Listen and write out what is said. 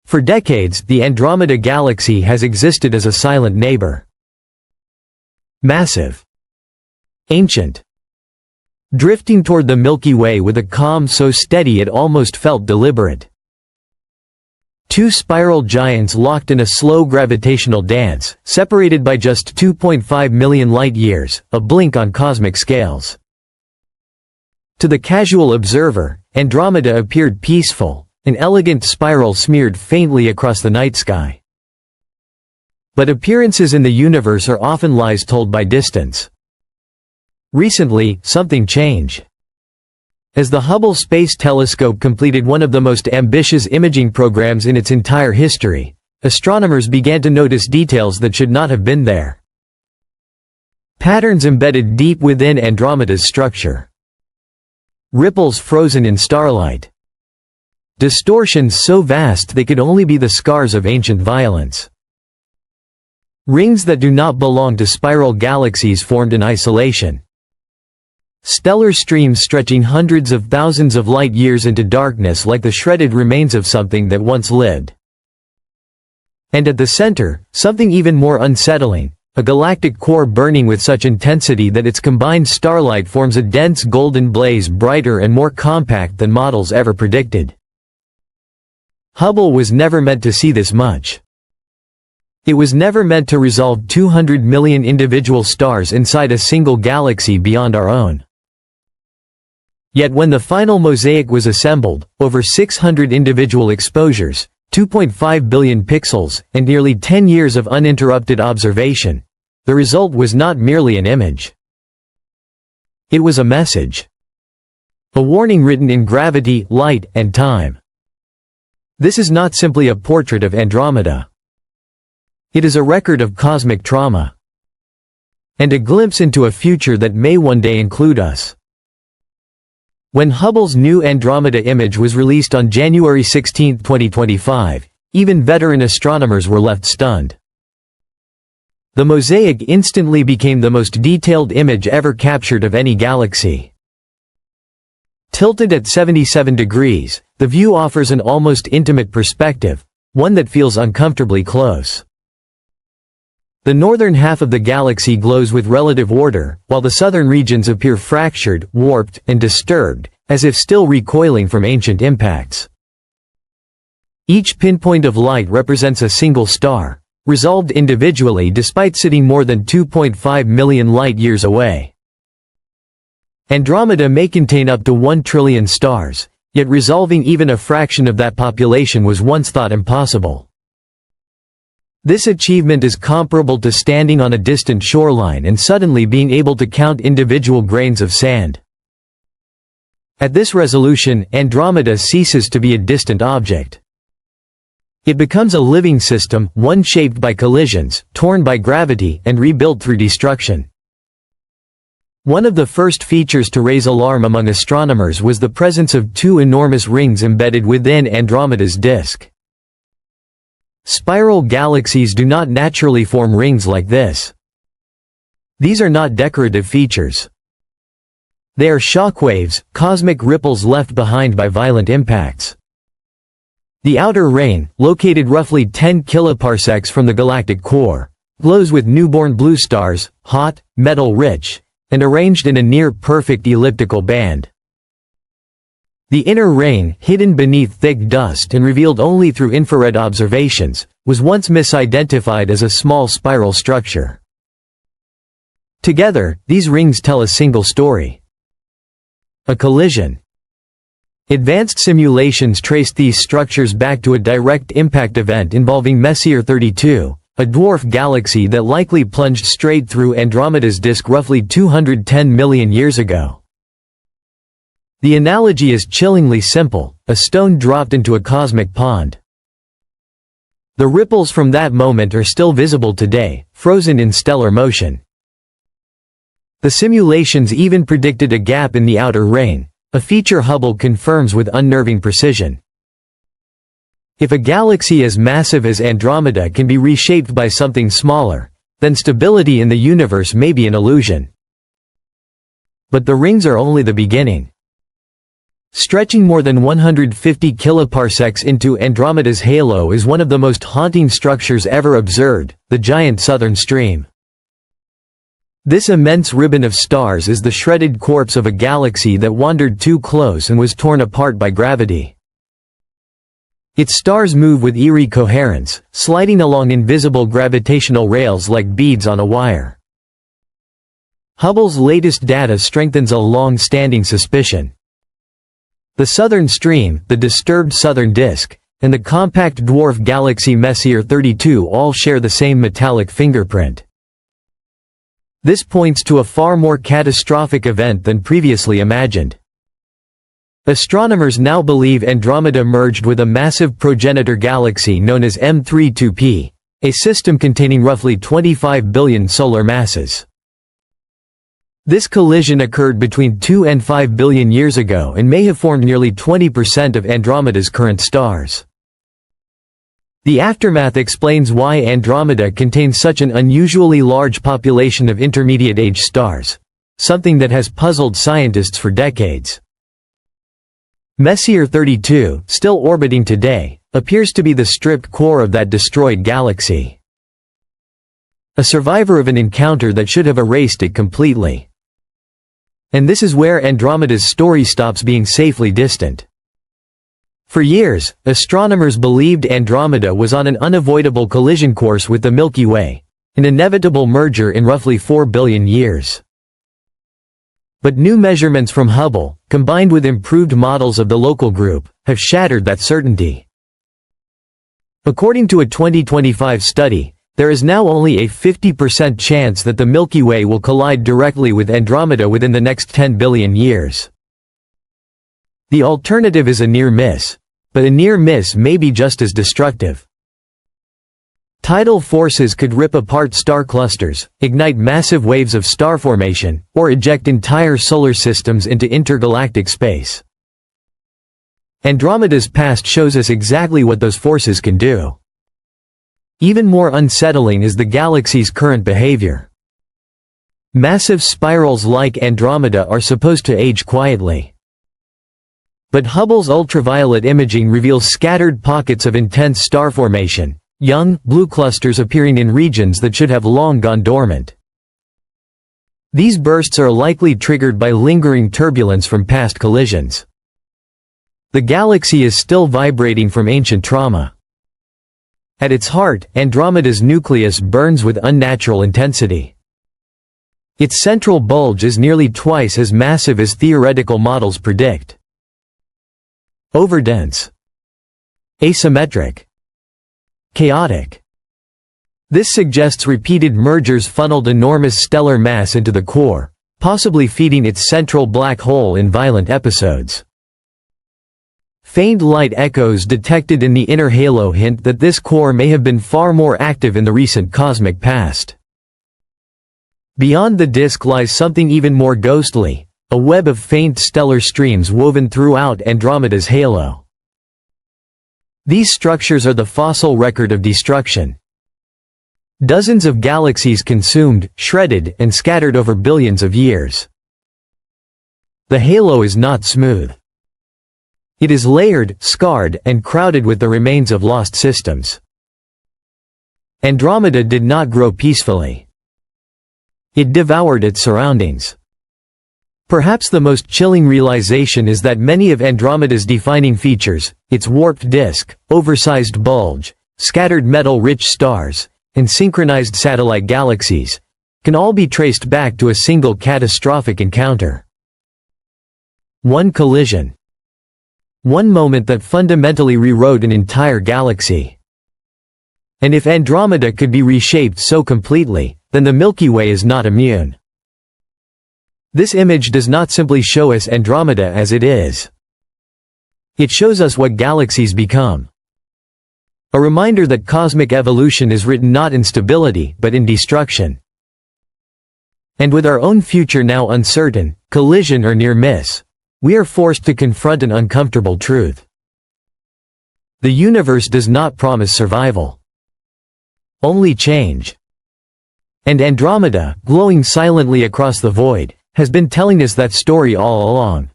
For decades, the Andromeda galaxy has existed as a silent neighbor. Massive. Ancient. Drifting toward the Milky Way with a calm so steady it almost felt deliberate. Two spiral giants locked in a slow gravitational dance, separated by just 2.5 million light-years, a blink on cosmic scales. To the casual observer, Andromeda appeared peaceful, an elegant spiral smeared faintly across the night sky. But appearances in the universe are often lies told by distance. Recently, something changed. As the Hubble Space Telescope completed one of the most ambitious imaging programs in its entire history, astronomers began to notice details that should not have been there. Patterns embedded deep within Andromeda's structure. Ripples frozen in starlight. Distortions so vast they could only be the scars of ancient violence. Rings that do not belong to spiral galaxies formed in isolation. Stellar streams stretching hundreds of thousands of light-years into darkness like the shredded remains of something that once lived. And at the center, something even more unsettling, a galactic core burning with such intensity that its combined starlight forms a dense golden blaze brighter and more compact than models ever predicted. Hubble was never meant to see this much. It was never meant to resolve 200 million individual stars inside a single galaxy beyond our own. Yet when the final mosaic was assembled, over 600 individual exposures, 2.5 billion pixels, and nearly 10 years of uninterrupted observation, the result was not merely an image. It was a message. A warning written in gravity, light, and time. This is not simply a portrait of Andromeda. It is a record of cosmic trauma. And a glimpse into a future that may one day include us. When Hubble's new Andromeda image was released on January 16, 2025, even veteran astronomers were left stunned. The mosaic instantly became the most detailed image ever captured of any galaxy. Tilted at 77 degrees, the view offers an almost intimate perspective, one that feels uncomfortably close. The northern half of the galaxy glows with relative order, while the southern regions appear fractured, warped, and disturbed, as if still recoiling from ancient impacts. Each pinpoint of light represents a single star, resolved individually despite sitting more than 2.5 million light-years away. Andromeda may contain up to 1 trillion stars, yet resolving even a fraction of that population was once thought impossible. This achievement is comparable to standing on a distant shoreline and suddenly being able to count individual grains of sand. At this resolution, Andromeda ceases to be a distant object. It becomes a living system, one shaped by collisions, torn by gravity, and rebuilt through destruction. One of the first features to raise alarm among astronomers was the presence of two enormous rings embedded within Andromeda's disk. Spiral galaxies do not naturally form rings like this. These are not decorative features. They are shockwaves, cosmic ripples left behind by violent impacts. The outer ring, located roughly 10 kiloparsecs from the galactic core, glows with newborn blue stars, hot, metal-rich, and arranged in a near-perfect elliptical band. The inner ring, hidden beneath thick dust and revealed only through infrared observations, was once misidentified as a small spiral structure. Together, these rings tell a single story. A collision. Advanced simulations traced these structures back to a direct impact event involving Messier 32, a dwarf galaxy that likely plunged straight through Andromeda's disk roughly 210 million years ago. The analogy is chillingly simple, a stone dropped into a cosmic pond. The ripples from that moment are still visible today, frozen in stellar motion. The simulations even predicted a gap in the outer ring, a feature Hubble confirms with unnerving precision. If a galaxy as massive as Andromeda can be reshaped by something smaller, then stability in the universe may be an illusion. But the rings are only the beginning. Stretching more than 150 kiloparsecs into Andromeda's halo is one of the most haunting structures ever observed, the giant southern stream. This immense ribbon of stars is the shredded corpse of a galaxy that wandered too close and was torn apart by gravity. Its stars move with eerie coherence, sliding along invisible gravitational rails like beads on a wire. Hubble's latest data strengthens a long-standing suspicion. The southern stream, the disturbed southern disk, and the compact dwarf galaxy Messier 32 all share the same metallic fingerprint. This points to a far more catastrophic event than previously imagined. Astronomers now believe Andromeda merged with a massive progenitor galaxy known as M32P, a system containing roughly 25 billion solar masses. This collision occurred between 2 and 5 billion years ago and may have formed nearly 20% of Andromeda's current stars. The aftermath explains why Andromeda contains such an unusually large population of intermediate-age stars, something that has puzzled scientists for decades. Messier 32, still orbiting today, appears to be the stripped core of that destroyed galaxy. A survivor of an encounter that should have erased it completely. And this is where Andromeda's story stops being safely distant. For years, astronomers believed Andromeda was on an unavoidable collision course with the Milky Way, an inevitable merger in roughly 4 billion years. But new measurements from Hubble, combined with improved models of the local group, have shattered that certainty. According to a 2025 study, there is now only a 50% chance that the Milky Way will collide directly with Andromeda within the next 10 billion years. The alternative is a near miss, but a near miss may be just as destructive. Tidal forces could rip apart star clusters, ignite massive waves of star formation, or eject entire solar systems into intergalactic space. Andromeda's past shows us exactly what those forces can do. Even more unsettling is the galaxy's current behavior. Massive spirals like Andromeda are supposed to age quietly. But Hubble's ultraviolet imaging reveals scattered pockets of intense star formation, young, blue clusters appearing in regions that should have long gone dormant. These bursts are likely triggered by lingering turbulence from past collisions. The galaxy is still vibrating from ancient trauma. At its heart, Andromeda's nucleus burns with unnatural intensity. Its central bulge is nearly twice as massive as theoretical models predict. Overdense. Asymmetric. Chaotic. This suggests repeated mergers funneled enormous stellar mass into the core, possibly feeding its central black hole in violent episodes. Faint light echoes detected in the inner halo hint that this core may have been far more active in the recent cosmic past. Beyond the disk lies something even more ghostly, a web of faint stellar streams woven throughout Andromeda's halo. These structures are the fossil record of destruction. Dozens of galaxies consumed, shredded, and scattered over billions of years. The halo is not smooth. It is layered, scarred, and crowded with the remains of lost systems. Andromeda did not grow peacefully. It devoured its surroundings. Perhaps the most chilling realization is that many of Andromeda's defining features, its warped disk, oversized bulge, scattered metal-rich stars, and synchronized satellite galaxies, can all be traced back to a single catastrophic encounter. One collision. One moment that fundamentally rewrote an entire galaxy. And if Andromeda could be reshaped so completely, then the Milky Way is not immune. This image does not simply show us Andromeda as it is. It shows us what galaxies become. A reminder that cosmic evolution is written not in stability, but in destruction. And with our own future now uncertain, collision or near miss, we are forced to confront an uncomfortable truth. The universe does not promise survival. Only change. And Andromeda, glowing silently across the void, has been telling us that story all along.